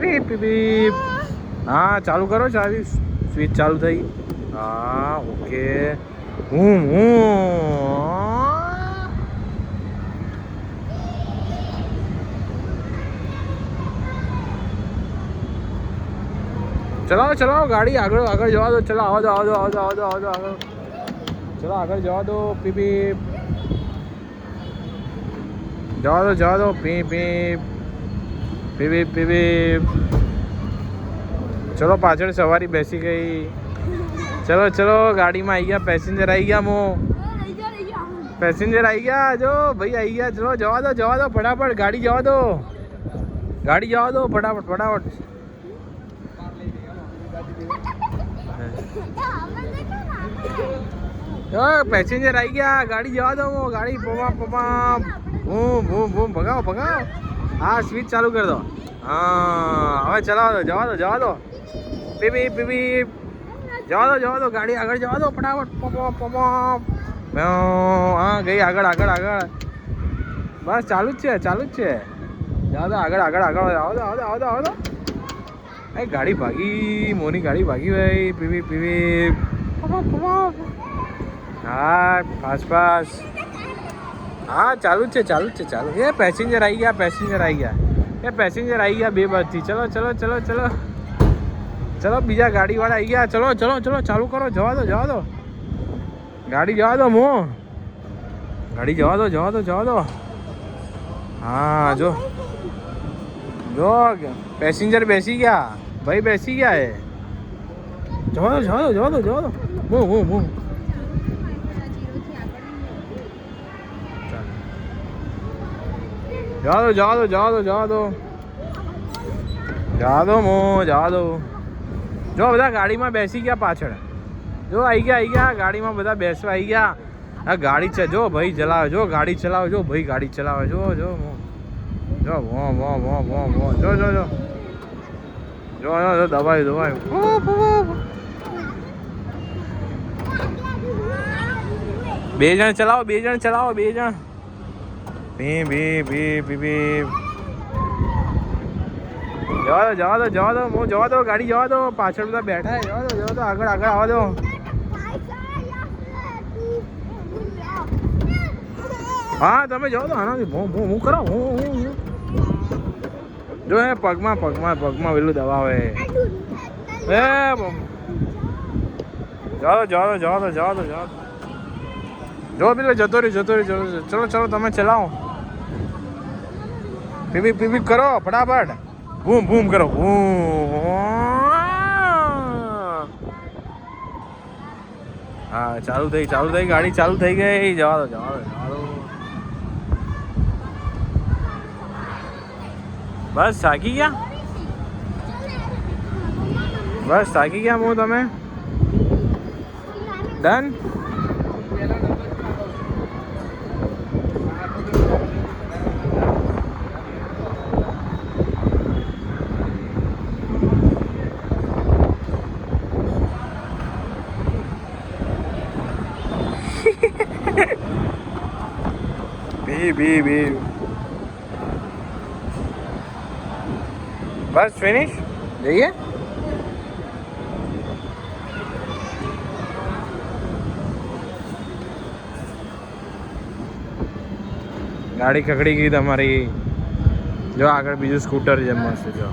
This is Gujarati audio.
પીપ પીપ. હા ચાલુ કરો ચાવી સ્વિચ ચાલુ થઈ. હા ઓકે. હું ચલાવો ચલાવો ગાડી આગળ આગળ જવા દો. ચલો આવો દો આવો દો આવો દો આવો દો આવો દો આગળ. ચલો આગળ જવા દો. પીપ પીપ જવા દો પીપ પીપ પીપ પીપ. ચલો પાછળ સવારી બેસી ગઈ. ચલો ચલો ગાડીમાં આવી ગયા. પેસેન્જર આવી ગયા. પેસેન્જર આવી ગયા. જો ભાઈ આવી ગયા. ચલો જવા દો ફટાફટ. ગાડી જવા દો ફટાફટ ફટાફટ. પેસેન્જર આવી ગયા. ગાડી જવા દો. ગાડી પમા પમા બૂમ બૂમ બૂમ. ભગાવો ભગાવો. હા સ્વિચ ચાલુ કરી દો. હા હવે ચલાવો દો. જવા દો પીપી પીપી. જવા દો ગાડી આગળ જવા દો ફટાફટ. પમા પમા. હા ગઈ આગળ આગળ આગળ. બસ ચાલુ જ છે જવા દો આગળ આગળ આગળ. આવો દો. એ ગાડી ભાગી. મોની ગાડી ભાગી ભાઈ. PV PV. હા પાસ. હા ચાલુ જ છે ચાલુ. એ પેસેન્જર આવી ગયા. પેસેન્જર આવી ગયા બે બાજુથી. ચલો બીજા ગાડીવાળા આવી ગયા. ચલો ચાલુ કરો. જવા દો ગાડી જવા દો. ગાડી જવા દો. હા જો પેસેન્જર બેસી ગયા. ભાઈ બેસી ગયા. એ જવા દો. હું જવા દો. જો બધા ગાડીમાં બેસી ગયા પાછળ. જો આવી ગયા ગાડીમાં બધા બેસવા આવી ગયા. આ ગાડી છે જો ભાઈ ચલાવે. જો ગાડી ચલાવે. જો ભાઈ ગાડી ચલાવે. જો દબાયું. બે જણ ચલાવો. બે જણ. જવા દો ગાડી જવા દો. પાછળ બધા બેઠા. જવા દો આગળ આવવા દો. હા તમે જાઓ તો આનાથી હું કરો. જો હે પગમાં પેલું દવા હોય. એ જવા દો. જો પેલો જતો રહ્યો. ચલો તમે ચલાવો. પીપી કરો ફટાફટ. બૂમ કરો. હા ચાલુ થઈ ગાડી ચાલુ થઈ ગઈ. જવા દો. બસ થાકી ગયા હું તમે ડન. બી બસ ફિનિશ. જઈએ ગાડી ખકડી ગઈ તમારી. જો આગળ બીજું સ્કૂટર છે મસ્ત. જો